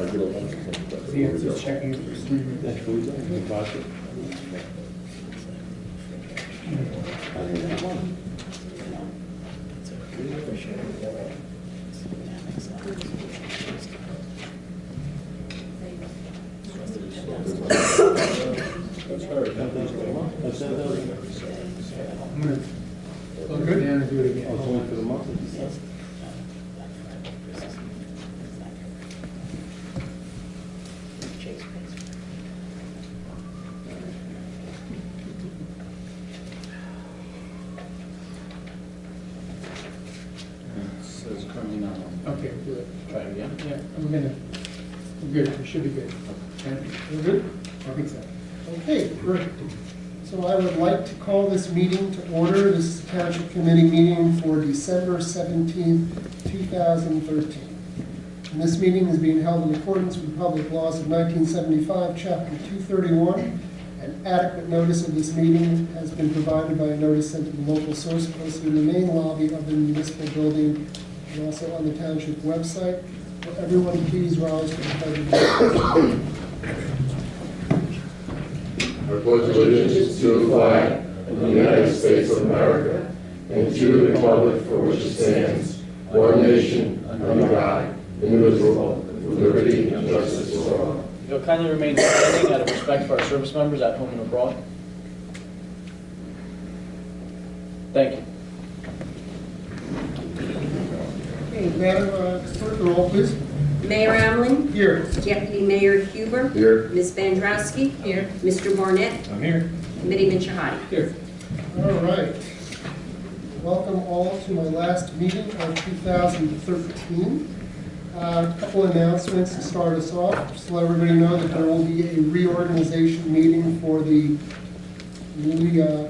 get a bunch of things. The answer is checking it for streaming. That's food, you got it. I'm going to go down and do it again. Oh, it's only for the month? Says currently not on. Okay, good. Try it again. Yeah, we're good. We should be good. Okay. We're good? I think so. Okay, great. So I would like to call this meeting to order. This is the Township Committee meeting for December 17th, 2013. And this meeting is being held in accordance with the public laws of 1975, Chapter 231. And adequate notice of this meeting has been provided by a notice sent to the local source posted in the main lobby of the municipal building and also on the township website. Will everyone please rise for the pledge of allegiance? I pledge allegiance to the flag of the United States of America and to the republic for which it stands, one nation, under God, indivisible, with liberty and justice for all. If you'll kindly remain standing out of respect for our service members at home and abroad. Thank you. Okay, Madam Clerk, the roll, please. Mayor Amling. Here. Deputy Mayor Huber. Here. Ms. Vandrowski. Here. Mr. Barnett. I'm here. Committeeman Shahadi. Here. All right. Welcome all to my last meeting of 2013. A couple announcements to start us off. Just to let everybody know that there will be a reorganization meeting for the newly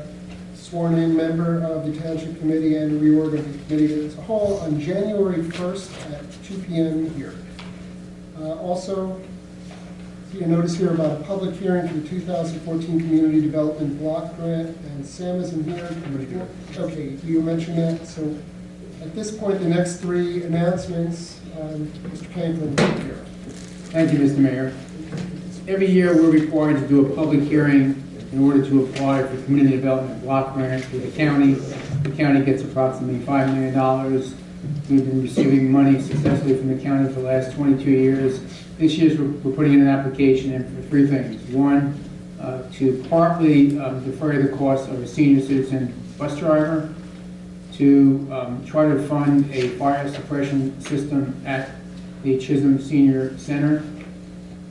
sworn-in member of the Township Committee and the reorg of the committee as a whole on January 1st at 2 p.m. here. Also, see a notice here about a public hearing for the 2014 Community Development Block Grant, and Sam is in here. Okay, you mentioned that. So at this point, the next three announcements, Mr. Franklin here. Thank you, Mr. Mayor. Every year, we're required to do a public hearing in order to apply for community development block grants with the county. The county gets approximately $5 million. We've been receiving money successfully from the county for the last 22 years. This year, we're putting in an application in for three things. One, to partly defer the cost of a senior citizen bus driver, to try to fund a fire suppression system at the Chisholm Senior Center,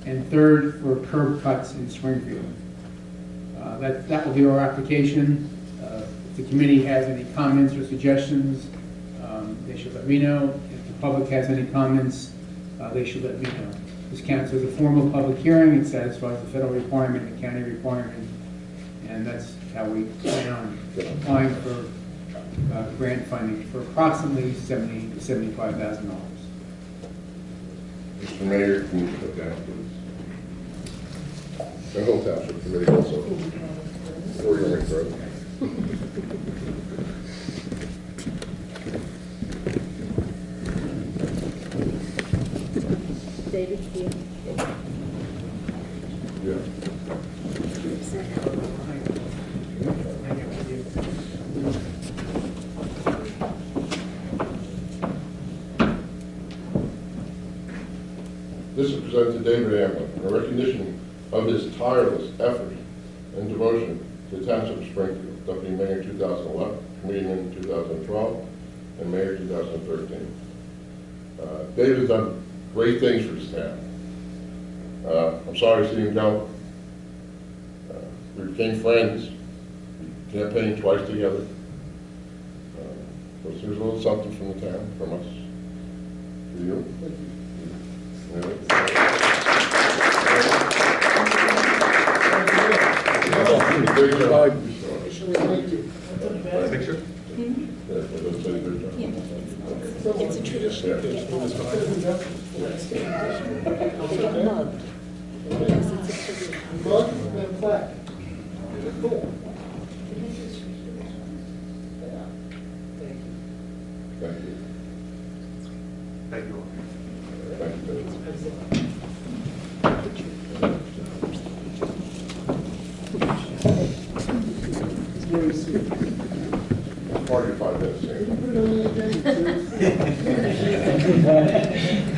and third, for curb cuts in Springfield. That will be our application. If the committee has any comments or suggestions, they should let me know. If the public has any comments, they should let me know. This counts as a formal public hearing. It satisfies the federal requirement, the county requirement, and that's how we plan on applying for grant funding for approximately $70,000 to $75,000. Mr. Mayor, can you put down, please? The whole Township Committee also. Or your ring throat. David here. Yeah. This is presented to David Amlin in recognition of his tireless effort and devotion to the Township of Springfield, Deputy Mayor 2011, Committeeman 2012, and Mayor 2013. David has done great things for this town. I'm sorry to see him go. We became friends. We campaigned twice together. But here's a little something from the town, from us, to you. Picture? It's a tradition. Mug and plaque. Cool. Thank you. Thank you. Thank you. 45 minutes, Sandy. Put it on the agenda,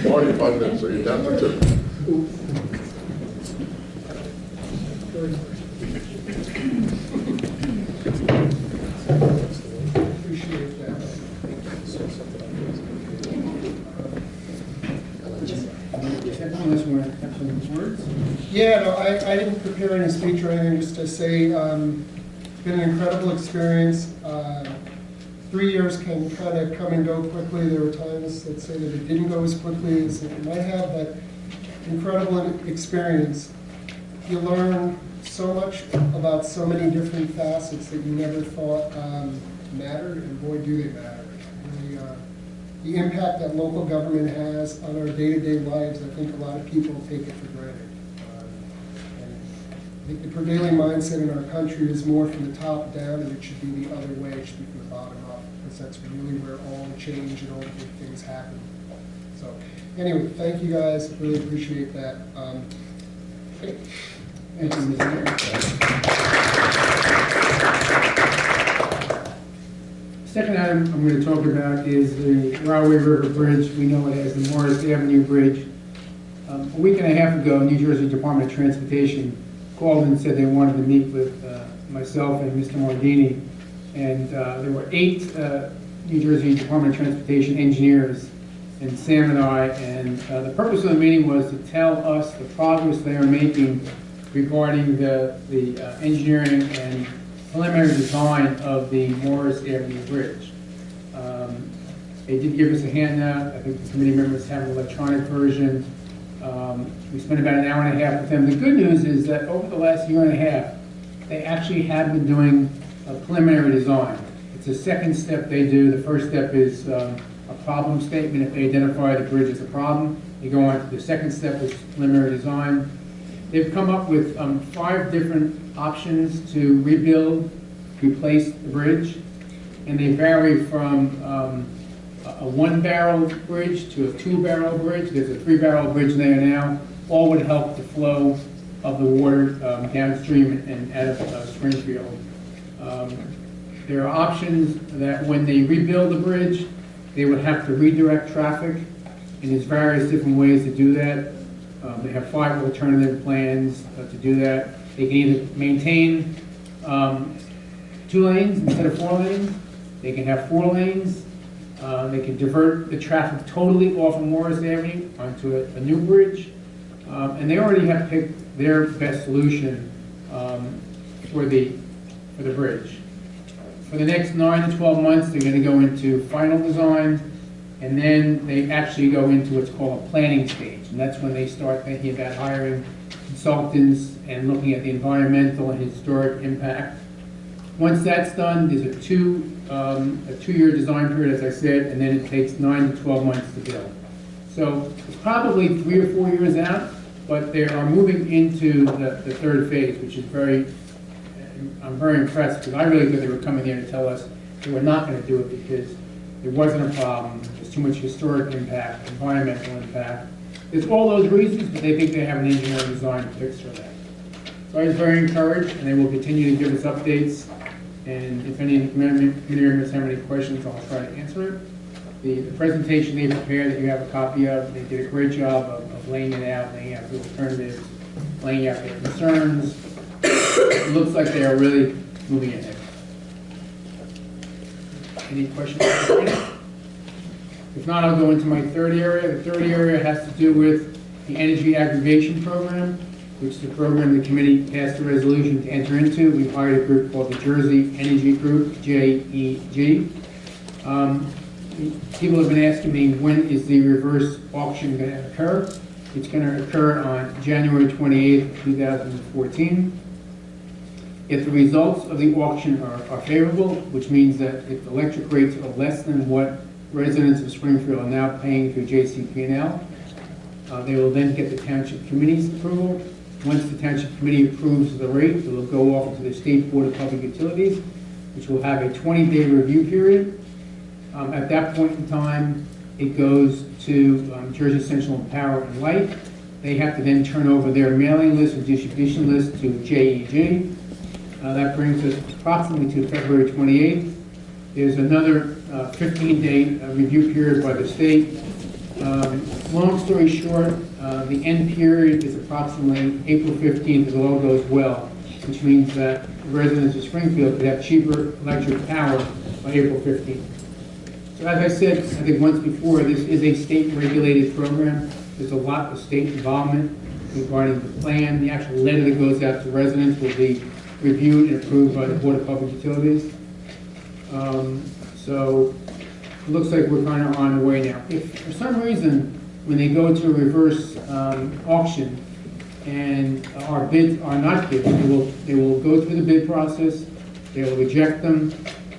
45 minutes, so you're down to 2. Appreciate that. Unless you want to have some words? Yeah, no, I didn't prepare any speech or anything, just to say, it's been an incredible experience. 3 years can kind of come and go quickly. There were times, let's say, that it didn't go as quickly as it might have, but incredible experience. You learn so much about so many different facets that you never thought mattered, and boy, do they matter. The impact that local government has on our day-to-day lives, I think a lot of people take it for granted. And I think the prevailing mindset in our country is more from the top down, and it should be the other way. It should be from the bottom up, because that's really where all the change and all the big things happen. So, anyway, thank you guys. Really appreciate that. Okay. Thank you, Mr. Mayor. Second item I'm going to talk about is the Rahway River Bridge. We know it as the Morris Avenue Bridge. A week and a half ago, New Jersey Department of Transportation called and said they wanted to meet with myself and Mr. Mardini. And there were 8 New Jersey Department of Transportation engineers, and Sam and I. And the purpose of the meeting was to tell us the progress they are making regarding the engineering and preliminary design of the Morris Avenue Bridge. They did give us a handout. I think the committee members have an electronic version. We spent about an hour and a half with them. The good news is that over the last year and a half, they actually have been doing a preliminary design. It's the second step they do. The first step is a problem statement. If they identify the bridge as a problem, they go on to the second step, which is preliminary design. They've come up with 5 different options to rebuild, replace the bridge, and they vary from a 1-barrel bridge to a 2-barrel bridge. There's a 3-barrel bridge there now. All would help the flow of the water downstream and out of Springfield. There are options that when they rebuild the bridge, they would have to redirect traffic, and there's various different ways to do that. They have 5 alternative plans to do that. They can either maintain 2 lanes instead of 4 lanes. They can have 4 lanes. They can divert the traffic totally off of Morris Avenue onto a new bridge. And they already have picked their best solution for the bridge. For the next 9 to 12 months, they're going to go into final design, and then they actually go into what's called a planning stage. And that's when they start thinking about hiring consultants and looking at the environmental and historic impact. Once that's done, there's a 2-year design period, as I said, and then it takes 9 to 12 months to build. So it's probably 3 or 4 years out, but they are moving into the 3rd phase, which is I'm very impressed, because I really thought they were coming there to tell us they were not going to do it because there wasn't a problem, there's too much historic impact, environmental impact. There's all those reasons, but they think they have an engineering design fix for that. So I was very encouraged, and they will continue to give us updates. And if any of the committee members have any questions, I'll try to answer it. The presentation they prepared that you have a copy of, they did a great job of laying it out, laying out the alternatives, laying out their concerns. It looks like they are really moving ahead. Any questions? If not, I'll go into my 3rd area. The 3rd area has to do with the energy aggregation program, which is the program the committee passed a resolution to enter into. We've hired a group called the Jersey Energy Group, JEG. People have been asking me, when is the reverse auction going to occur? It's going to occur on January 28th, 2014. If the results of the auction are favorable, which means that if electric rates are less than what residents of Springfield are now paying through JCP&L, they will then get the Township Committee's approval. Once the Township Committee approves the rate, it will go off to the State Board of Public Utilities, which will have a 20-day review period. At that point in time, it goes to Jersey Central Power and Light. They have to then turn over their mailing list and distribution list to JEG. That brings us approximately to February 28th. There's another 15-day review period by the state. Long story short, the end period is approximately April 15th if all goes well, which means that residents of Springfield could have cheaper electric power by April 15th. So as I said, I think once before, this is a state-regulated program. There's a lot of state involvement regarding the plan. The actual letter that goes out to residents will be reviewed and approved by the Board of Public Utilities. So it looks like we're kind of on the way now. If for some reason, when they go to a reverse auction and our bids are not given, they will go through the bid process, they will reject them,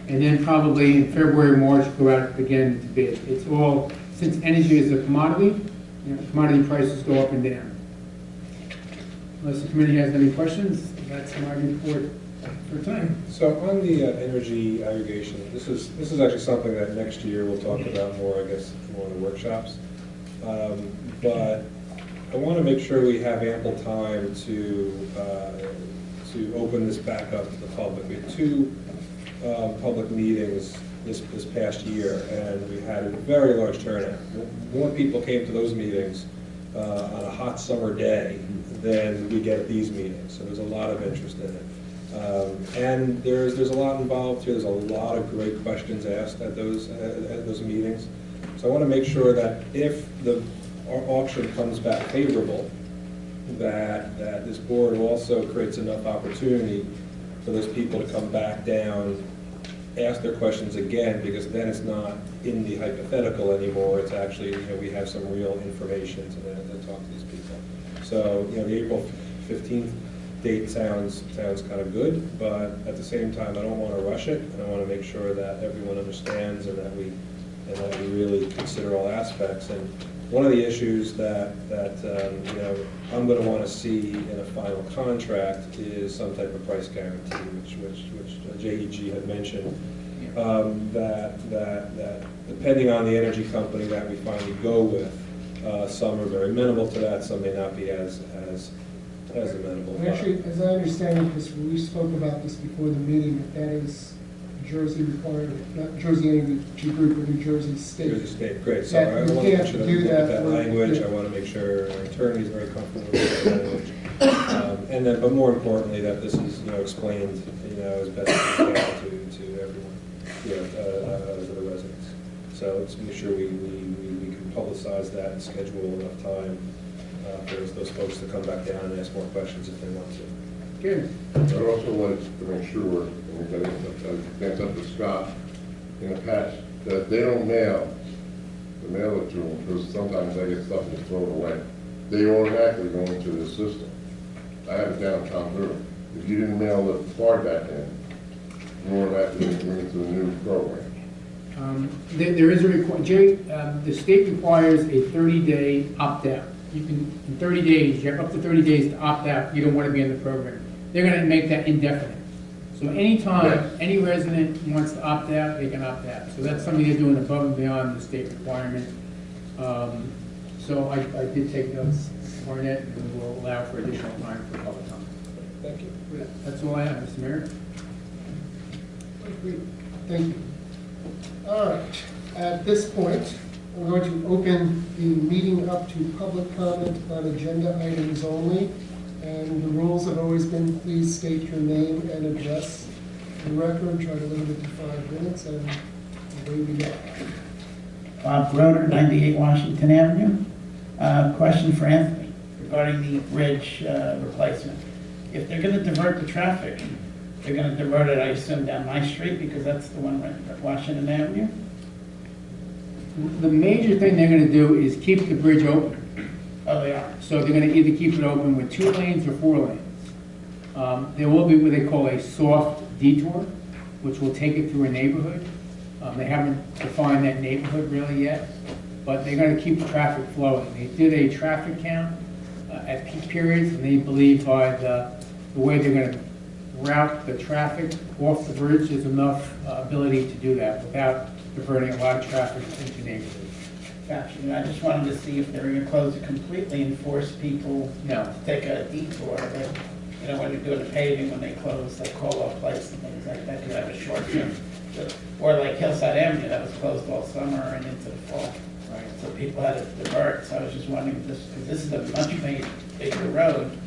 and then probably in February, March, go out again to bid. It's all, since energy is a commodity, commodity prices go up and down. Unless the committee has any questions, that's my report for tonight. So on the energy aggregation, this is actually something that next year we'll talk about more, I guess, more in the workshops. But I want to make sure we have ample time to open this back up to the public. We had two public meetings this past year, and we had a very large turnout. More people came to those meetings on a hot summer day than we get at these meetings. So there's a lot of interest in it. And there's a lot involved here. There's a lot of great questions asked at those meetings. So I want to make sure that if our auction comes back favorable, that this board also creates enough opportunity for those people to come back down, ask their questions again, because then it's not in the hypothetical anymore. It's actually, we have some real information to talk to these people. So, the April 15th date sounds kind of good, but at the same time, I don't want to rush it, and I want to make sure that everyone understands and that we really consider all aspects. And one of the issues that I'm going to want to see in a final contract is some type of price guarantee, which JEG had mentioned, that depending on the energy company that we finally go with, some are very amenable to that, some may not be as amenable. Actually, as I understand it, because we spoke about this before the meeting, that is Jersey required, not Jersey Energy Group, but New Jersey State. Jersey State, great. So That I you want to make can't sure that do we look at that that language. yeah. I want to make sure our attorney is very comfortable with that language. And then, but more importantly, that this is, explained, as best as we can to everyone, to the residents. So let's make sure we can publicize that and schedule enough time for those folks to come back down and ask more questions if they want to. Good. I'd also like to make sure, and we've got up to Scott in the past, that they don't mail it to them, because sometimes they get stuff and throw it away. They automatically go into the system. I have it down Tom River. If you didn't mail the card back in, you automatically bring it to the new program. There is a the state requires a 30-day opt-out. You can, in 30 days, you have up to 30 days to opt out. You don't want to be in the program. They're going to make that indefinite. So anytime any resident wants to opt out, they can opt out. So that's something they're doing above and beyond the state requirement. So I did take notes, Barnett, and we'll allow for additional time for public comment. Thank you. That's all I have, Mr. Mayor. Great. Thank you. All right, at this point, we're going to open the meeting up to public comment on agenda items only. And the rules have always been, please state your name and address for the record, try to limit it to 5 minutes, and away we go. Bob Broder, 98 Washington Avenue. Question for Anthony regarding the bridge replacement. If they're going to divert the traffic, they're going to divert it, I assume, down my street, because that's the one right at Washington Avenue? The major thing they're going to do is keep the bridge open. Oh, they are. So they're going to either keep it open with 2 lanes or 4 lanes. There will be what they call a soft detour, which will take it through a neighborhood. They haven't defined that neighborhood really yet, but they're going to keep the traffic flowing. They did a traffic count at peak periods, and they believe by the way they're going to route the traffic off the bridge, there's enough ability to do that without diverting a lot of traffic into neighborhoods. Gotcha. I just wanted to see if they were going to close it completely and force people No. to take a detour. But You know, when they're doing the paving, when they close, like Caldwell Place and things like that, you have a short term. Or like Hillside Avenue, that was closed all summer and into the fall. Right. So people had to divert, so I was just wondering, because this is a much bigger road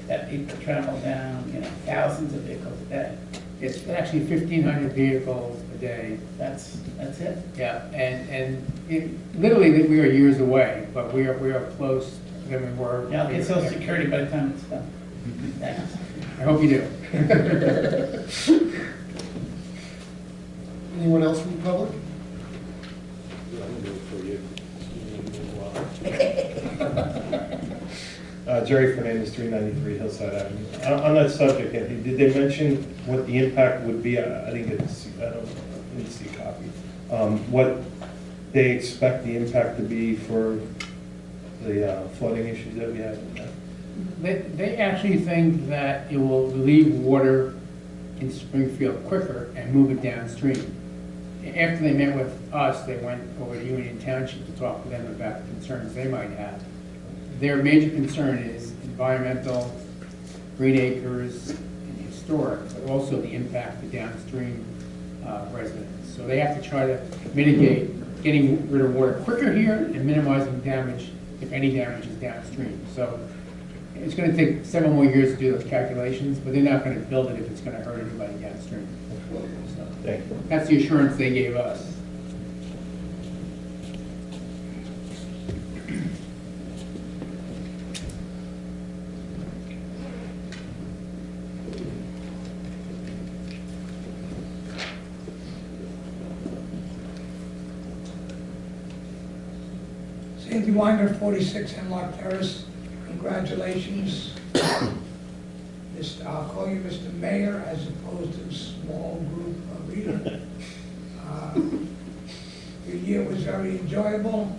that people travel down, you know, thousands of vehicles a day. It's actually 1,500 vehicles a day. That's it. Yeah, and literally, we are years away, but we are close than we were. Yeah, I'll get Social Security by the time it's done. Thanks. I hope you do. Anyone else from the public? I'm good for you. Jerry Fernandez, 393 Hillside Avenue. On that subject, Anthony, did they mention what the impact would be? I didn't get to see, I didn't see a copy. What they expect the impact to be for the flooding issues that we have? They actually think that it will relieve water in Springfield quicker and move it downstream. After they met with us, they went over to Union Township to talk to them about the concerns they might have. Their major concern is environmental, green acres, and historic, but also the impact to downstream residents. So they have to try to mitigate getting rid of water quicker here and minimizing damage, if any damage is downstream. So it's going to take several more years to do those calculations, but they're not going to build it if it's going to hurt anybody downstream. So Thank you. that's the assurance they gave us. Sandy Weiner, 46 Hemlock Terrace. Congratulations. I'll call you Mr. Mayor as opposed to a small group leader. Your year was very enjoyable.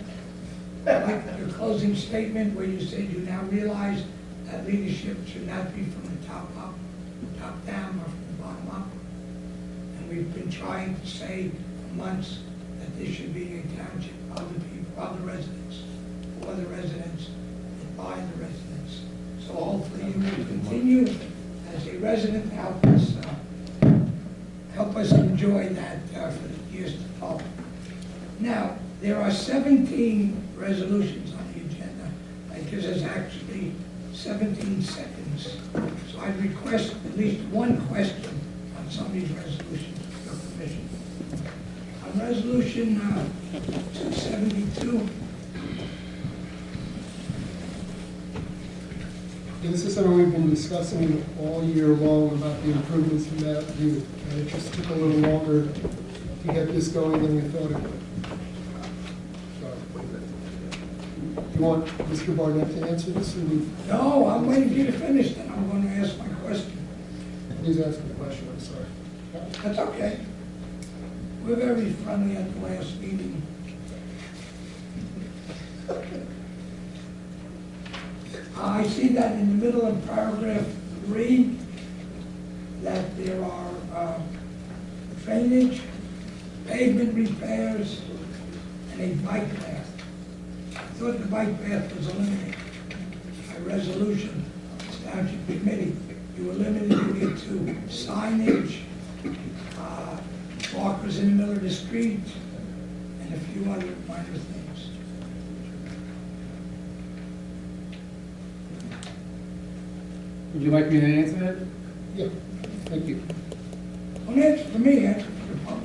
I like your closing statement where you said you now realize that leadership should not be from the top up, top down, or from the bottom up. And we've been trying to say for months that this should be a township of the people, of the residents, for the residents, and by the residents. So hopefully you will continue as a resident to help us enjoy that for the years to follow. Now, there are 17 resolutions on the agenda. That gives us actually 17 seconds. So I request at least one question on some of these resolutions, with your permission. On resolution 272, This is something we've been discussing all year long about the improvements in that unit. And it just took a little longer to get this going than we thought it would. So, you want Mr. Barnett to answer this? no, I'm waiting for you to finish, then I'm going to ask my question. Please ask the question, I'm sorry. That's okay. We're very friendly at the last meeting. I see that in the middle of paragraph 3, that there are drainage, pavement repairs, and a bike path. I thought the bike path was eliminated by resolution of the township committee. You eliminated it to signage, markers in the middle of the street, and a few other minor things. Would you like me to answer that? Yeah, thank you. Don't answer for me, answer for the public.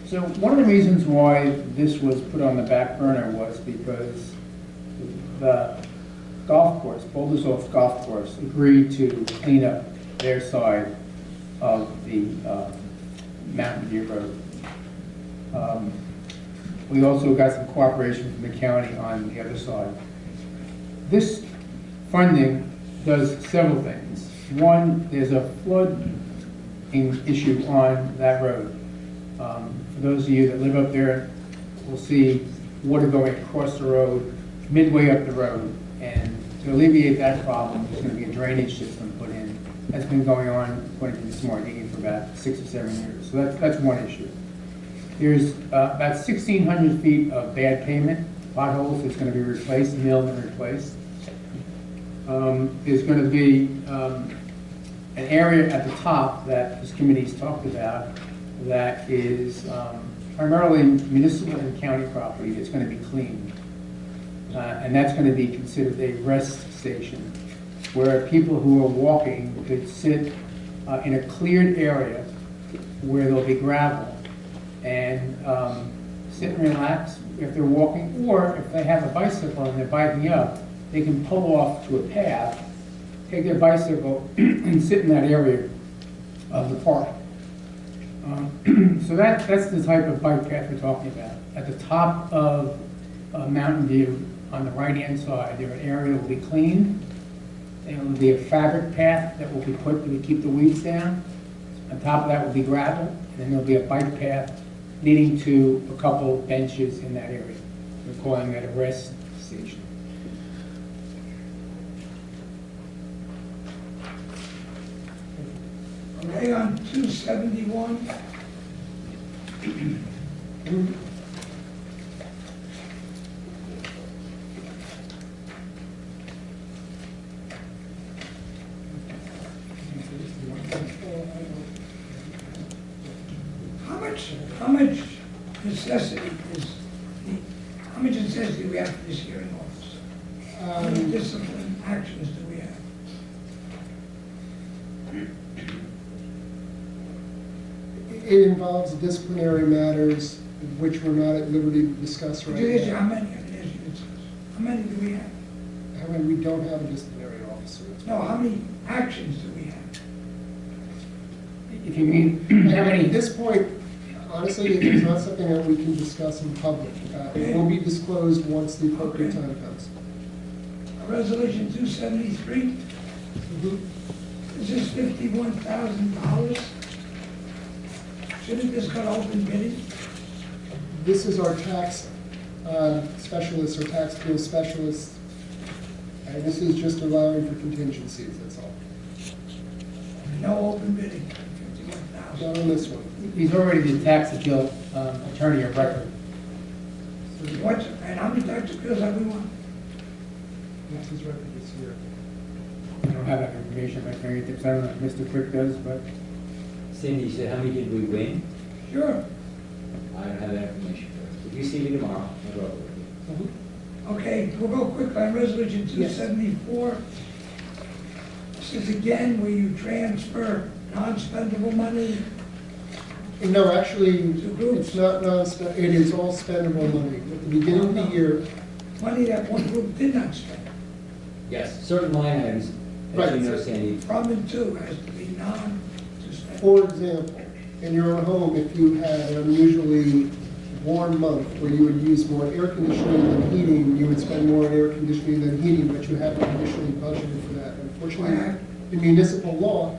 So one of the reasons why this was put on the back burner was because the golf course, Bouldershoff Golf Course, agreed to clean up their side of the Mountain View Road. We also got some cooperation from the county on the other side. This funding does several things. One, there's a flooding issue on that road. For those of you that live up there, will see water going across the road, midway up the road. And to alleviate that problem, there's going to be a drainage system put in. That's been going on, according to the Smart Digging, for about 6 or 7 years. So that's one issue. There's about 1,600 feet of bad pavement potholes that's gonna be replaced, milled and replaced. There's gonna be an area at the top that this committee's talked about that is primarily municipal and county property that's gonna be cleaned. And that's gonna be considered a rest station, where people who are walking could sit in a cleared area where there'll be gravel and sit and relax if they're walking, or if they have a bicycle and they're biking up, they can pull off to a path, take their bicycle and sit in that area of the park. So that's the type of bike path we're talking about. At the top of Mountain View, on the right-hand side, there an area that will be cleaned. There will be a fabric path that will be put to keep the weeds down. On top of that will be gravel, and then there'll be a bike path leading to a couple benches in that area. We're calling that a rest station. Okay, on 271, how much necessity how much necessity do we have for this hearing officer? How many discipline actions do we have? It involves disciplinary matters, which we're not at liberty to discuss right now. How many? I can ask you this. How many do we have? However, we don't have a disciplinary officer. No, how many actions do we have? If you mean, how At many, this point, honestly, it's not something that we can discuss in public. It will be disclosed once the appropriate time comes. Resolution 273, is this $51,000? Shouldn't this go to open bidding? This is our tax specialist or tax bill specialist, and this is just allowing for contingencies, that's all. No open bidding, Not 51,000. on this one. he's already the tax appeal attorney of record. What's, and how many tax appeals have we won? What's his record this year? I don't have that information at my fingertips. I don't know if Mr. Quick does, but Cindy, you said, how many did we win? Sure. I don't have that information for us. If you see me tomorrow, I'll go over with you. Okay, we'll go quickly on resolution 274. This is again where you transfer non-spendable money. No, actually, To groups. it's not, it is all spendable money. At the beginning of the year, Money that one group did not spend. Yes, certain line items, as Right. you know, Sandy, From and to has to be non-to-spend. for example, in your own home, if you had an unusually warm month where you would use more air conditioning than heating, you would spend more on air conditioning than heating, but you haven't additionally budgeted for that. Unfortunately, in municipal law,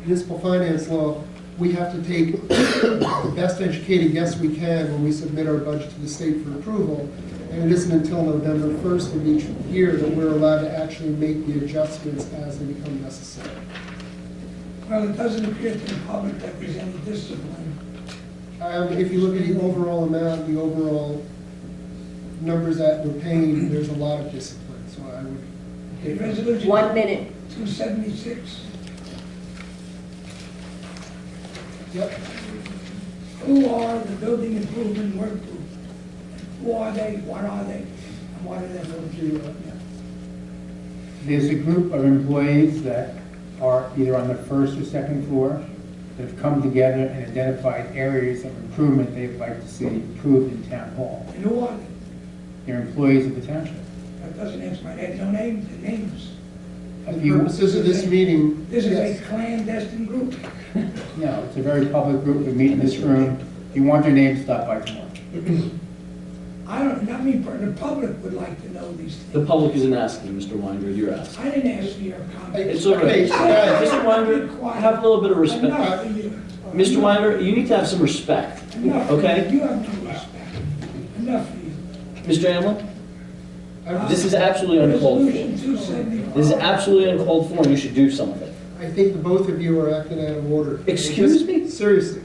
municipal finance law, we have to take the best educated guess we can when we submit our budget to the state for approval. And it isn't until November 1st of each year that we're allowed to actually make the adjustments as they become necessary. Well, it doesn't appear to the public that there's any discipline. If you look at the overall amount, the overall numbers that we're paying, there's a lot of discipline, so I would. Okay, resolution. 1 minute. 276. Yep. Who are the building improvement work group? Who are they, what are they, and what are they going to do? there's a group of employees that are either on the first or second floor that have come together and identified areas of improvement they'd like to see improved in town hall. And who are they? They're employees of the township. That doesn't answer my name, no names, the names. For If the you- purposes of this meeting, This is yes. a clandestine group. No, it's a very public group. We meet in this room. If you want their names, stop by tomorrow. I don't, not me, but the public would like to know these The things. public isn't asking, Mr. Weiner, you're asking. I didn't ask for your comment. It's all right. Hey, Mr. Weiner, have a little bit of respect. Enough for you. Mr. Weiner, you need to have some respect, Enough for you. okay? You have no respect. Enough for you. Mr. Amlin, this is absolutely uncalled Resolution for. 275. This is absolutely uncalled for, and you should do something. I think the both of you are acting out of order. Excuse me? Seriously,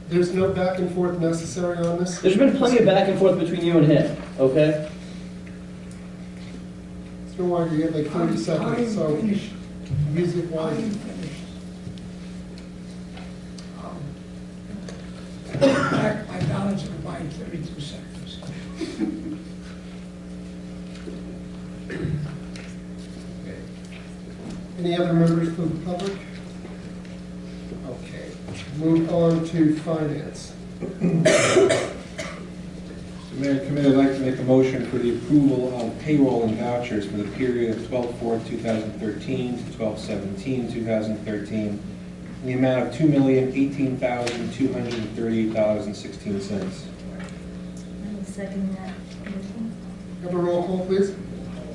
there's no back and forth necessary on this. There's been plenty of back and forth between you and him, okay? Mr. Weinberg, you have like 30 I'm seconds, so finished. use it I'm wisely. finished. Back my balance of my 32 seconds. Any other members of the public? Okay, move on to finance. Mr. Mayor and Committee, I'd like to make a motion for the approval of payroll and vouchers for the period of 12/4/2013 to 12/17/2013 in the amount of $2,018,238.16. Second that. Have a roll call, please.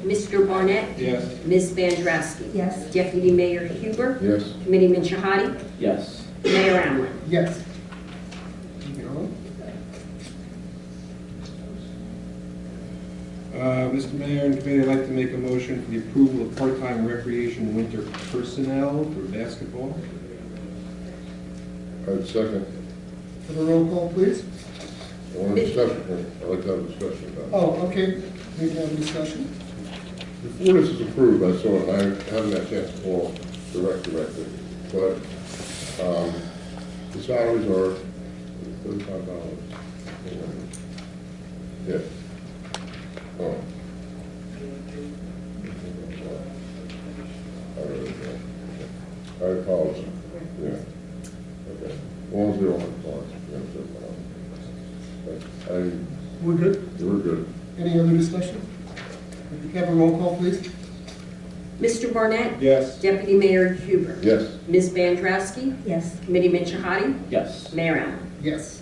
Mr. Barnett? Yes. Ms. Vandrowski? Yes. Deputy Mayor Huber? Yes. Committeeman Shahadi? Yes. Mayor Allen? Yes. Moving on. Mr. Mayor and Committee, I'd like to make a motion for the approval of part-time recreation winter personnel for basketball. I'd second. Have a roll call, please. I want a discussion. I'd like to have a discussion about it. Oh, okay, we can have a discussion. Before this is approved, I saw, I haven't had a chance to call directly, but the salaries are $35. Yeah. Oh. I apologize. Yeah. Okay. As long as they're on the cards. We're good? We're good. Any other discussion? Can we have a roll call, please? Mr. Barnett? Yes. Deputy Mayor Huber? Yes. Ms. Vandrowski? Yes. Committeeman Shahadi? Yes. Mayor Allen? Yes.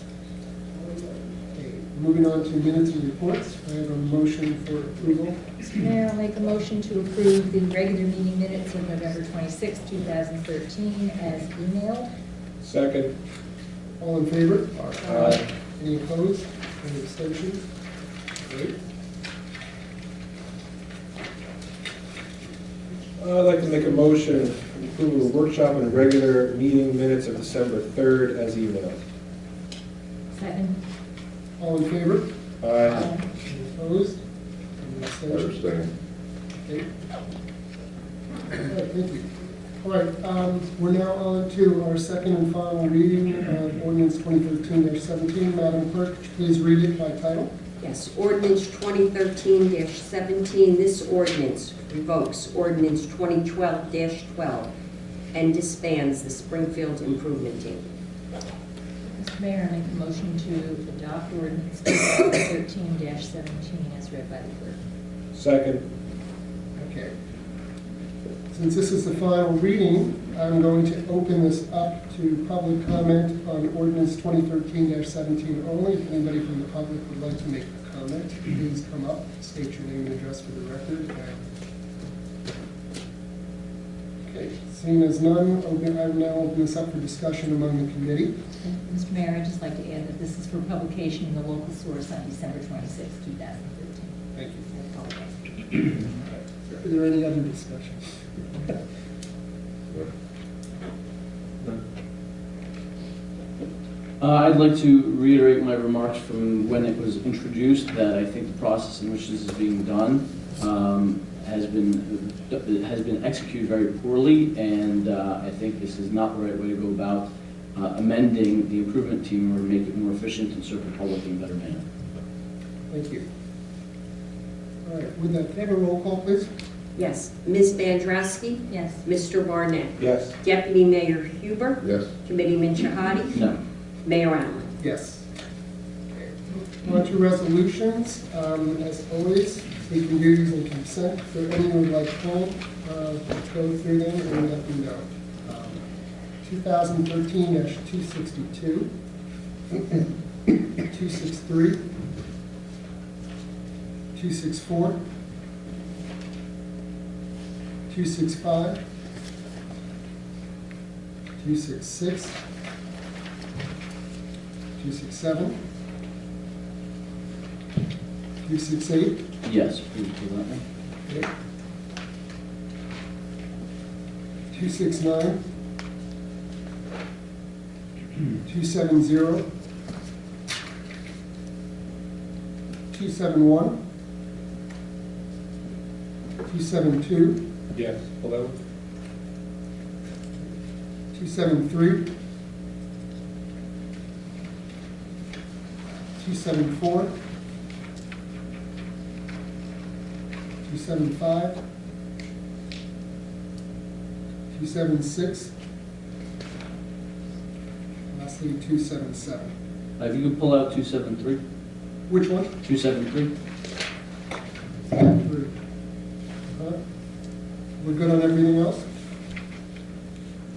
Okay, moving on to minutes and reports, I have a motion for approval. Mr. Mayor, I'll make a motion to approve the regular meeting minutes of November 26, 2013 as emailed. Second. All in favor? Aye. Any opposed? Any abstentions? Great. I'd like to make a motion for the approval of workshop and regular meeting minutes of December 3rd as emailed. Second. All in favor? Aye. Any opposed? Any I abstentions? abstain. Okay. All right, thank you. All right, we're now on to our second and final reading of ordinance 2013-17. Madam Clerk, could you please read it by title? Yes, ordinance 2013-17, this ordinance revokes ordinance 2012-12 and disbands the Springfield Improvement Team. Mr. Mayor, I make a motion to adopt ordinance 2013-17 as read by the clerk. Second. Okay. Since this is the final reading, I'm going to open this up to public comment on ordinance 2013-17 only. If anybody from the public would like to make a comment, please come up, state your name and address for the record. Okay, seeing as none, I will now open this up for discussion among the committee. And Mr. Mayor, I'd just like to add that this is for publication in the local source on December 26, 2013. Thank you. I apologize. Are there any other discussion? I'd like to reiterate my remarks from when it was introduced, that I think the process in which this is being done has been executed very poorly, and I think this is not the right way to go about amending the improvement team or make it more efficient and serve the public in a better manner. Thank you. All right, with that, can I have a roll call, please? Yes, Ms. Vandrowski? Yes. Mr. Barnett? Yes. Deputy Mayor Huber? Yes. Committeeman Shahadi? No. Mayor Allen? Yes. Okay. On to resolutions. As always, taking duties and consent. If there are any you would like pulled, let's go through them and let them know. 2013-262, 263, 264, 265, 266, 267, 268, Yes, please do that one. okay. 269, 270, 271, 272, Yes, below? 273, 274, 275, 276, lastly 277. If you could pull out 273, Which one? 273? We're good on everything else?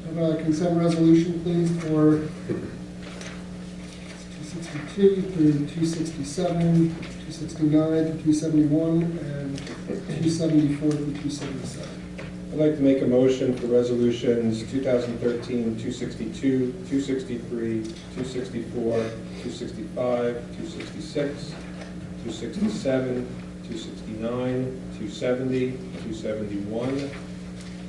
Have a consent resolution, please, for 262 through 267, 269 to 271, and 274 through 277. I'd like to make a motion for resolutions 2013-262, 263, 264, 265, 266, 267, 269, 270, 271,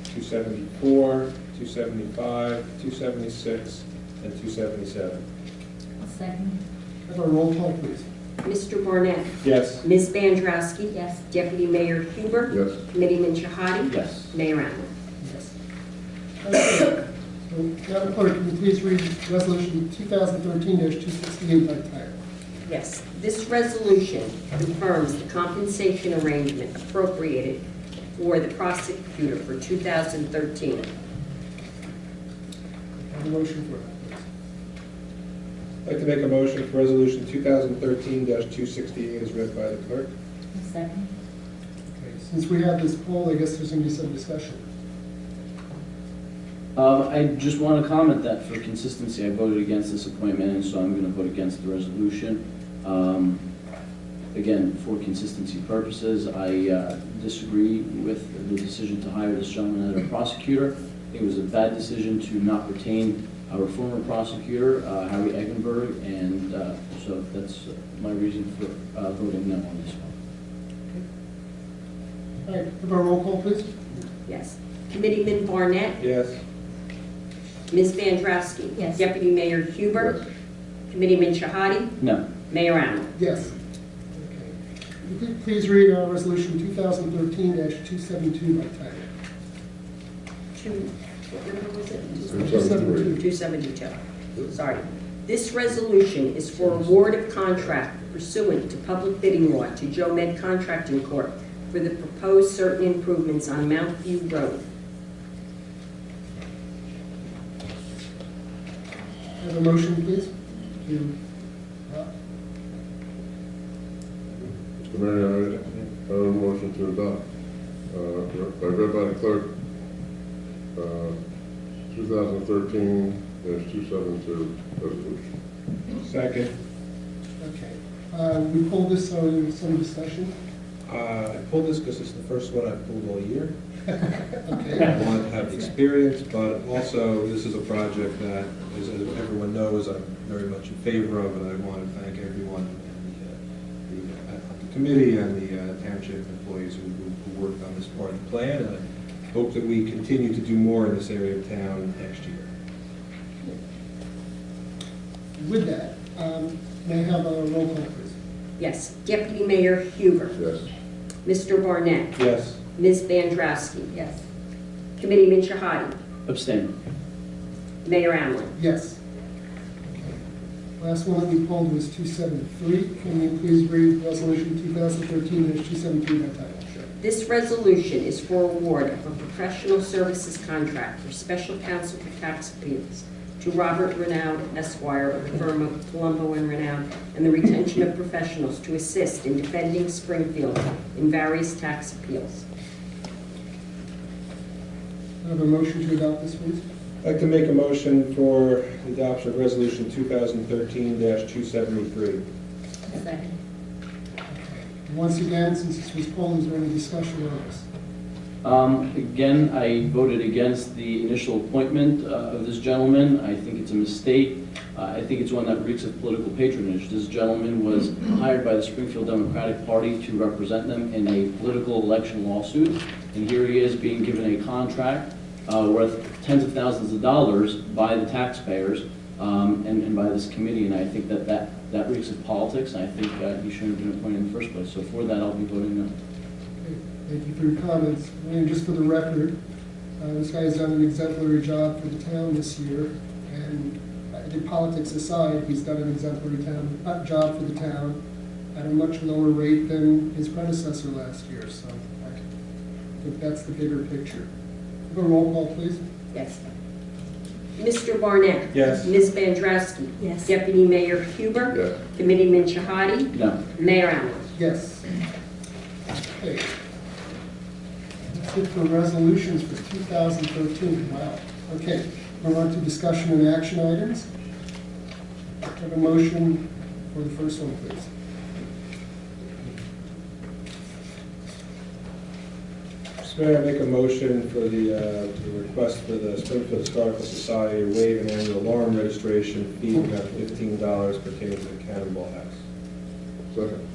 274, 275, 276, and 277. I'll second. Have a roll call, please. Mr. Barnett? Yes. Ms. Vandrowski? Yes. Deputy Mayor Huber? Yes. Committeeman Shahadi? Yes. Mayor Allen? Yes. Okay. So, Madam Clerk, can you please read Resolution 2013-268 by title? Yes, this resolution confirms the compensation arrangement appropriated for the prosecutor for 2013. Have a motion for that, please. I'd like to make a motion for resolution 2013-268 as read by the clerk. I'll second. Okay, since we have this poll, I guess there's going to be some discussion. I just want to comment that for consistency, I voted against this appointment, and so I'm going to vote against the resolution. Again, for consistency purposes, I disagree with the decision to hire this gentleman as a prosecutor. I think it was a bad decision to not retain our former prosecutor, Harry Eggenberg, and so that's my reason for voting no on this one. All right, have a roll call, please. Yes. Committeeman Barnett? Yes. Ms. Vandrowski? Yes. Deputy Mayor Huber? Yes. Committeeman Shahadi? No. Mayor Allen? Yes. Okay. Would you please read Resolution 2013-272 by title? What number was it? 273. 272. Sorry. This resolution is for award of contract pursuant to public bidding law to Joe Med Contracting Corp. for the proposed certain improvements on Mount View Road. Have a motion, please, to, Mr. Mayor, I have a motion to adopt. I read by the clerk, 2013-272 resolution. Second. okay. We pulled this, so there's some discussion. I pulled this because it's the first one I've pulled all year. Okay. I wanted to have the experience, but also this is a project that, as everyone knows, I'm very much in favor of, and I want to thank everyone on the committee and the township employees who worked on this part of the plan, and I hope that we continue to do more in this area of town next year. With that, may I have a roll call, please? Yes. Deputy Mayor Huber. Yes. Mr. Barnett. Yes. Ms. Vandrowski. Yes. Committeeman Shahadi. Abstain. Yes. Mayor Allen. Okay. Last one that we pulled was 273. Can you please read Resolution 2013-273 by title? Sure. This resolution is for award of a professional services contract for special counsel for tax appeals to Robert Renaud Esquire of the firm of Colombo and Renaud, and the retention of professionals to assist in defending Springfield in various tax appeals. I have a motion to adopt this, please. I'd like to make a motion for the adoption of resolution 2013-273. Second. Once again, since this was pulled, is there any discussion on this? Again, I voted against the initial appointment of this gentleman. I think it's a mistake. I think it's one that reeks of political patronage. This gentleman was hired by the Springfield Democratic Party to represent them in a political election lawsuit, and here he is being given a contract worth tens of thousands of dollars by the taxpayers and by this committee, and I think that reeks of politics, and I think he shouldn't have been appointed in the first place. So for that, I'll be voting no. Okay. Thank you for your comments. And just for the record, this guy has done an exemplary job for the town this year, and I think politics aside, he's done an exemplary job for the town at a much lower rate than his predecessor last year, so I think that's the bigger picture. Have a roll call, please. Yes. Mr. Barnett? Yes. Ms. Vandrowski? Yes. Deputy Mayor Huber? Yes. Committeeman Shahadi? No. Mayor Allen? Yes. Okay. That's it for resolutions for 2013. Wow. Okay, we're on to discussion and action items. Have a motion for the first one, please. Mr. Mayor, I make a motion for the request for the Springfield Historical Society to waive an annual alarm registration fee of about $15 pertaining to the Cannonball House. Second.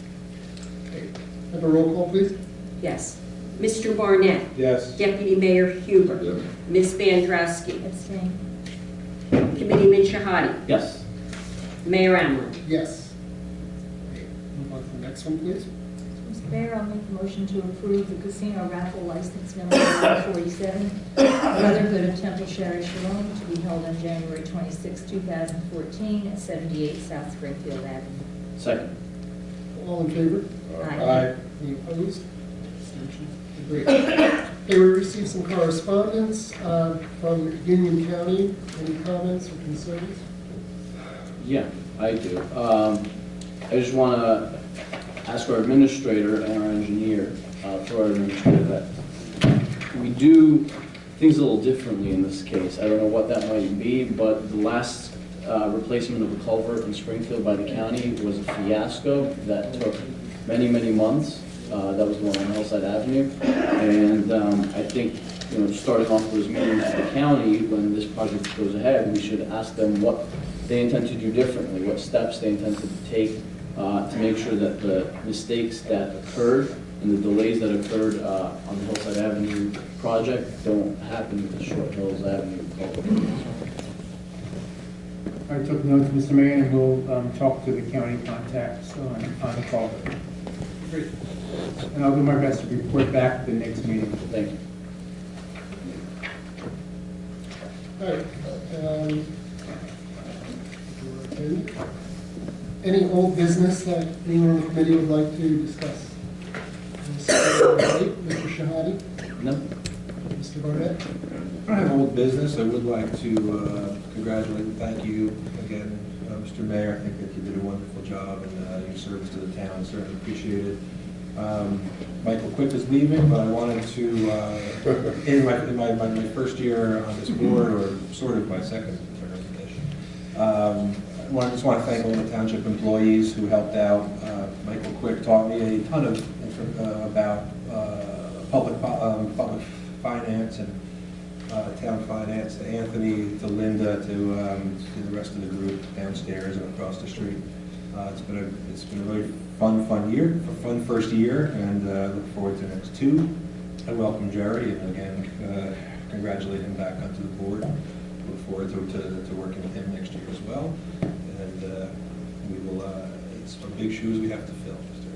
Okay. Have a roll call, please. Yes. Mr. Barnett? Yes. Deputy Mayor Huber? Yes. Ms. Vandrowski? Abstain. Committeeman Shahadi? Yes. Mayor Allen? Yes. Okay. Move on to the next one, please. Mr. Mayor, I'll make a motion to approve the casino raffle license number 147, Brotherhood of Temple Shari Shalom, to be held on January 26, 2014, at 78 South Springfield Avenue. Second. All in favor? Aye. Any opposed? Abstentions? Great. Okay, we received some correspondence from Union County. Any comments or concerns? Yeah, I do. I just want to ask our administrator and our engineer, for our administrator, that we do things a little differently in this case. I don't know what that might be, but the last replacement of a culvert in Springfield by the county was a fiasco that took many, many months. That was the one on Hillside Avenue. And I think, starting off those meetings at the county, when this project goes ahead, we should ask them what they intend to do differently, what steps they intend to take to make sure that the mistakes that occurred and the delays that occurred on the Hillside Avenue project don't happen with the Short Hills Avenue culvert. I took notes, Mr. Mayor, and we'll talk to the county contacts on the call. Great. And I'll do my best to report back at the next meeting. Thank you. All right. Any old business that anyone on the committee would like to discuss? Mr. Shahadi? No? Mr. Barnett? I don't have old business. I would like to congratulate and thank you again, Mr. Mayor. I think that you did a wonderful job and your service to the town. Certainly appreciate it. Michael Quick is leaving, but I wanted to, in my first year on this board, or sort of my second term, I just want to thank all the township employees who helped out. Michael Quick taught me a ton about public finance and town finance, to Anthony, to Linda, to the rest of the group downstairs and across the street. It's been a really fun year, a fun first year, and look forward to the next two. I welcome Jerry, and again, congratulate him back onto the board. Look forward to working with him next year as well. And we will, it's some big shoes we have to fill, Mr.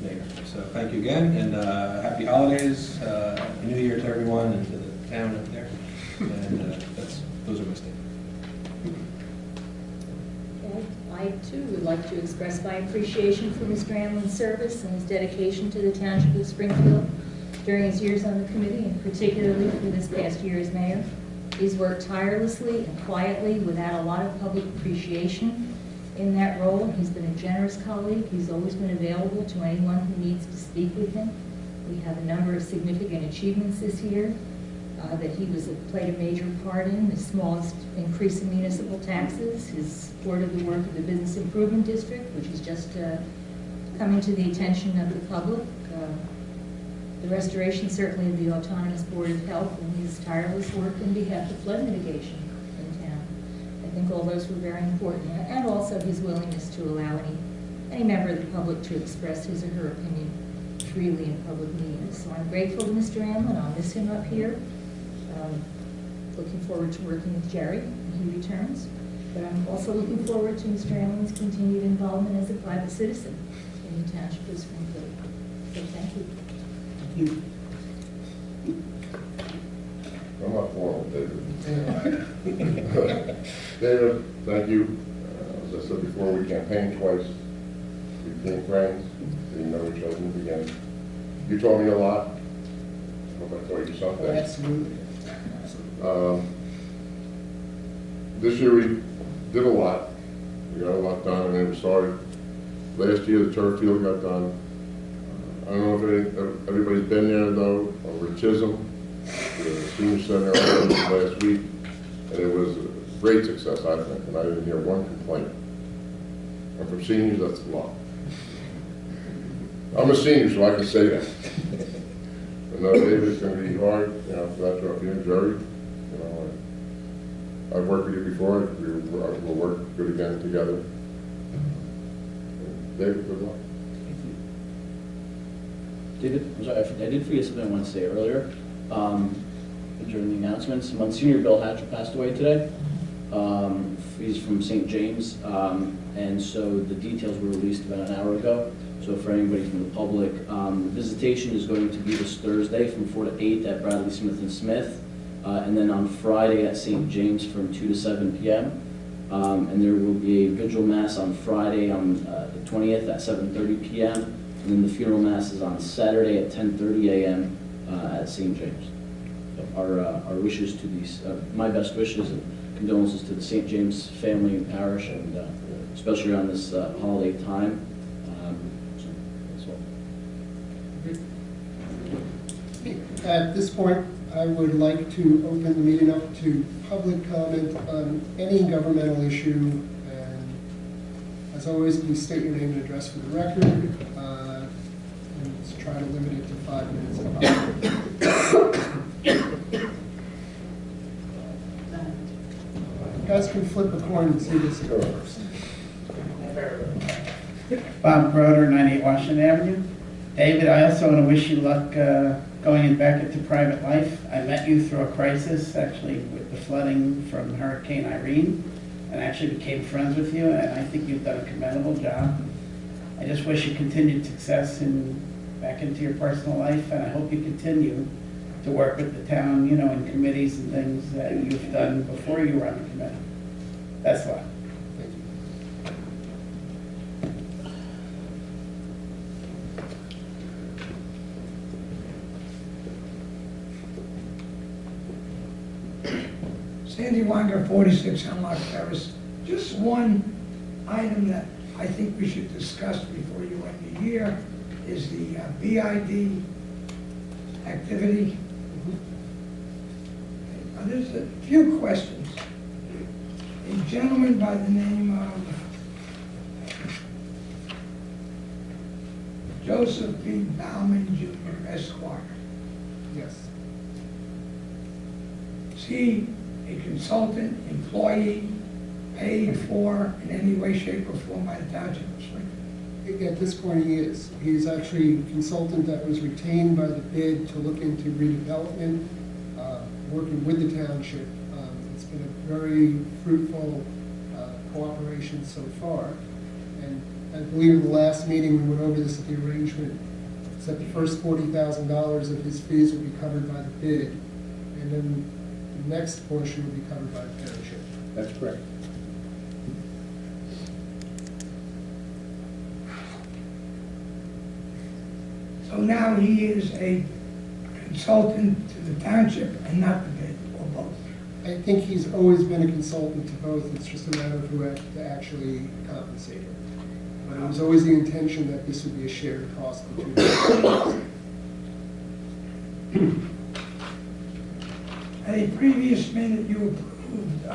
Mayor. So thank you again, and happy holidays, Happy New Year to everyone and to the town up there. And those are my statements. I too would like to express my appreciation for Mr. Amlin's service and his dedication to the Township of Springfield during his years on the committee, and particularly for this past year as mayor. He's worked tirelessly and quietly without a lot of public appreciation in that role. He's been a generous colleague. He's always been available to anyone who needs to speak with him. We have a number of significant achievements this year that he played a major part in: the smallest increase in municipal taxes, his support of the work of the Business Improvement District, which is just coming to the attention of the public, the restoration certainly of the Autonomous Board of Health, and his tireless work in behalf of flood mitigation in town. I think all those were very important, and also his willingness to allow any member of the public to express his or her opinion freely in public meetings. So I'm grateful to Mr. Amlin. I'll miss him up here. Looking forward to working with Jerry when he returns. But I'm also looking forward to Mr. Amlin's continued involvement as a private citizen in the Township of Springfield. So thank you. I'm not formal, David. David, thank you. As I said before, we campaigned twice. We became friends. We didn't know each other in the beginning. You taught me a lot. I hope I taught you something. Absolutely. This year we did a lot. We got a lot done, and it was started. Last year the turf field got done. I don't know if everybody's been there though, over at Chisholm, the senior center last week, and it was a great success, I think, and I didn't hear one complaint. And for seniors, that's a lot. I'm a senior, so I can say that. But no, David, it's going to be hard, you know, for that turf field, Jerry. You know, I've worked with you before. We'll work good again together. David, good luck. David, I'm sorry, I did forget something I wanted to say earlier during the announcements. Monsignor Bill Hatcher passed away today. He's from St. James, and so the details were released about an hour ago. So for anybody from the public, the visitation is going to be this Thursday from 4 to 8 at Bradley Smith and Smith, and then on Friday at St. James from 2 to 7 p.m. And there will be a vigil mass on Friday on the 20th at 7:30 p.m. And then the funeral mass is on Saturday at 10:30 a.m. At St. James. So our wishes to these, my best wishes and condolences to the St. James family and parish, and especially around this holiday time. So that's all. At this point, I would like to open the meeting up to public comment on any governmental issue. And as always, please state your name and address for the record. And let's try to limit it to 5 minutes if possible. You guys can flip a coin and see this first. Bob Broder, 98 Washington Avenue. David, I also want to wish you luck going back into private life. I met you through a crisis, actually, with the flooding from Hurricane Irene, and actually became friends with you, and I think you've done a commendable job. I just wish you continued success back into your personal life, and I hope you continue to work with the town, you know, in committees and things that you've done before you were on the committee. Best luck. Thank you. Sandy Wanger, 46 Hemlock Terrace. Just one item that I think we should discuss before you end the year is the BID activity. Now, there's a few questions. A gentleman by the name of Joseph B. Bauman Jr., Esquire. Yes. Is he a consultant, employee, paid for in any way, shape, or form by the Township of Springfield? At this point, he is. He's actually a consultant that was retained by the bid to look into redevelopment, working with the township. It's been a very fruitful cooperation so far. And I believe in the last meeting, we went over this at the arrangement, is that the first $40,000 of his fees will be covered by the bid, and then the next portion will be covered by the township. That's correct. So now he is a consultant to the township and not the bid, or both. I think he's always been a consultant to both. It's just a matter of who had to actually compensate him. But it was always the intention that this would be a shared cost between the At a previous minute, you approved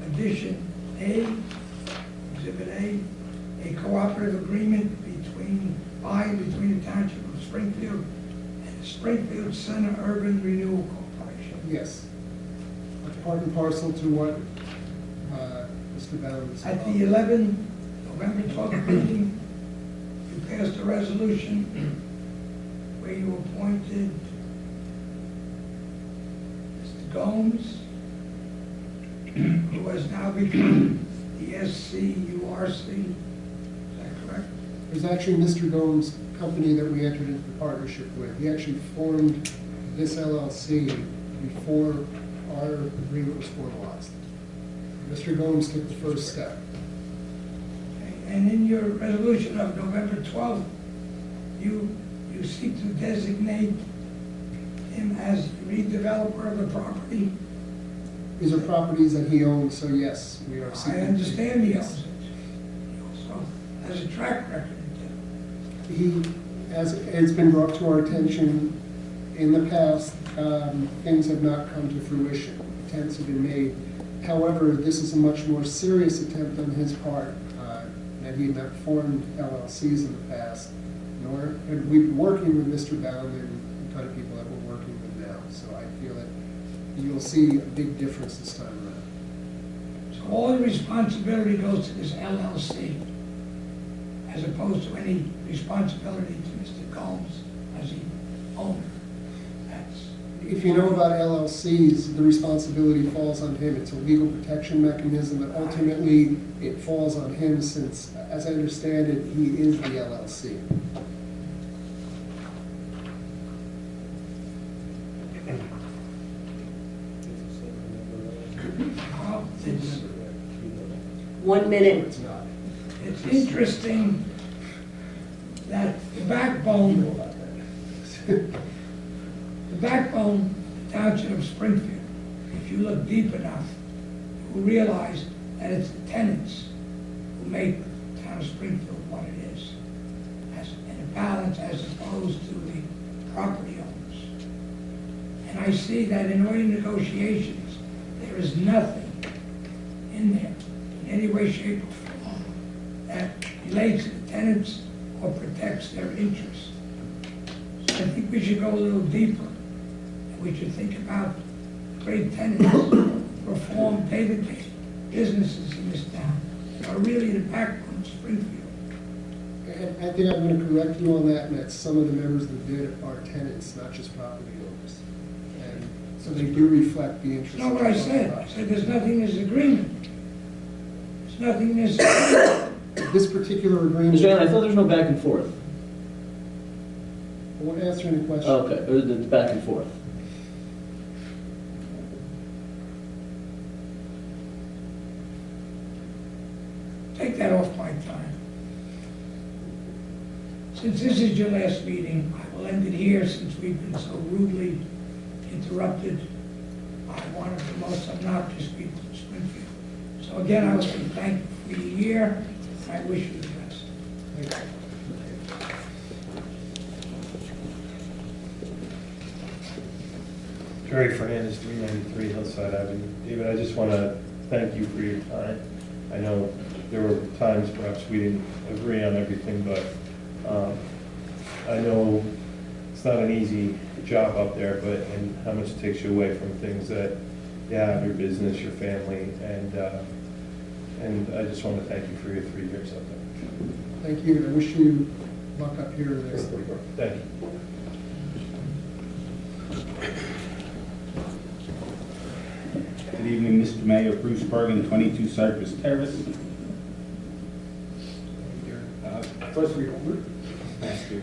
addition A, Exhibit a cooperative agreement between the Township of Springfield and the Springfield Center Urban Renewal Corporation. Yes. Part and parcel to what Mr. Bowden said. At the November 12th meeting, you passed a resolution where you appointed Mr. Gomes, who has now become the SCURC. Is that correct? It was actually Mr. Gomes' company that we entered into the partnership with. He actually formed this LLC before our agreement was formalized. Mr. Gomes took the first step. And in your resolution of November 12th, you seek to designate him as redeveloper of the property. These are properties that he owns, so yes, we are I seeking. understand he owns it. He also has a track record. He, as it's been brought to our attention in the past, things have not come to fruition. Attempts have been made. However, this is a much more serious attempt on his part, that he had not formed LLCs in the past, nor had we been working with Mr. Baumann and the kind of people that we're working with now. So I feel that you'll see a big difference this time around. So all the responsibility goes to this LLC, as opposed to any responsibility to Mr. Gomes as the owner. If you know about LLCs, the responsibility falls on him. It's a legal protection mechanism, but ultimately it falls on him since, as I understand it, he is the LLC. Well, it's 1 minute. It's not. It's interesting that the backbone of the township of Springfield, if you look deep enough, you will realize that it's the tenants who make the town of Springfield what it is, in a balance as opposed to the property owners. And I see that in all your negotiations, there is nothing in there, in any way, shape, or form, that relates to the tenants or protects their interests. So I think we should go a little deeper. We should think about great tenants who perform day-to-day businesses in this town, that are really the backbone of Springfield. And I think I'm going to correct you on that, and that some of the members of the bid are tenants, not just property owners. And so they do reflect the interest. That's not what I said. I said there's nothing in this agreement. There's nothing in this agreement. This particular agreement. Mr. Allen, I thought there was no back and forth. I won't answer any questions. Okay, the back and forth. Take that off my time. Since this is your last meeting, I will end it here since we've been so rudely interrupted by one of the most obnoxious people in Springfield. So again, I would say thank you for your year, and I wish you the best. Thank you. Jerry Fernandez, 393 Hillside Avenue. David, I just want to thank you for your time. I know there were times perhaps we didn't agree on everything, but I know it's not an easy job up there, but and how much it takes you away from things that you have, your business, your family, and I just want to thank you for your 3 years up there. Thank you, and I wish you luck up here in the next 3 years. Thank you. Good evening, Mr. Mayor, Bruce Bergen, 22 Cypress Terrace.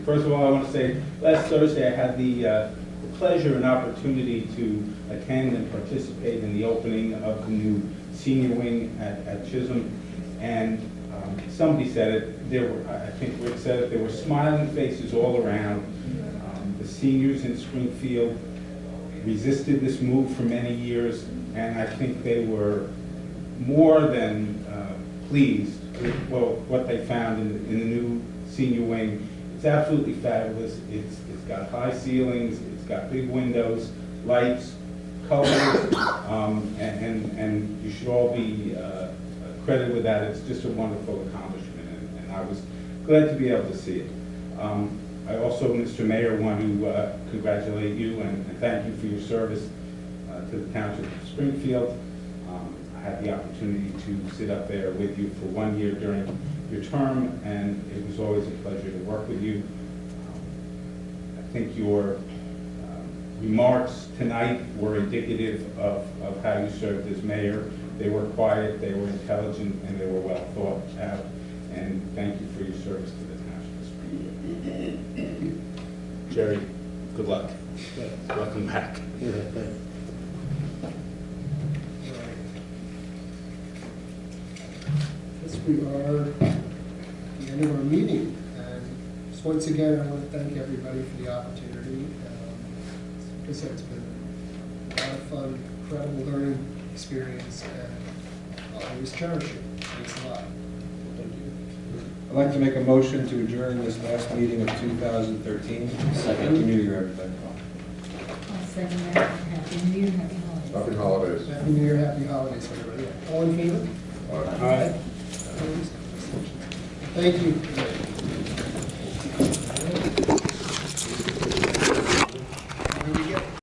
First of all, I want to say, last Thursday I had the pleasure and opportunity to attend and participate in the opening of the new senior wing at Chisholm. And somebody said it, I think Rick said it, there were smiling faces all around. The seniors in Springfield resisted this move for many years, and I think they were more than pleased with what they found in the new senior wing. It's absolutely fabulous. It's got high ceilings, it's got big windows, lights, colors, and you should all be credited with that. It's just a wonderful accomplishment, and I was glad to be able to see it. I also, Mr. Mayor, want to congratulate you and thank you for your service to the Township of Springfield. I had the opportunity to sit up there with you for 1 year during your term, and it was always a pleasure to work with you. I think your remarks tonight were indicative of how you served as mayor. They were quiet, they were intelligent, and they were well thought out. And thank you for your service to the Township of Springfield. Jerry, good luck. Welcome back. Yes, we are at the end of our meeting, and just once again, I want to thank everybody for the opportunity. Like I said, it's been a lot of fun, incredible learning experience, and I'll always cherish it. Thanks a lot. I'd like to make a motion to adjourn this last meeting of 2013. Second. Happy New Year, everybody. I'll second that. Happy New Year, happy holidays. Happy holidays. Happy New Year, happy holidays, everybody. All in favor? Aye. Opposed? Thank you.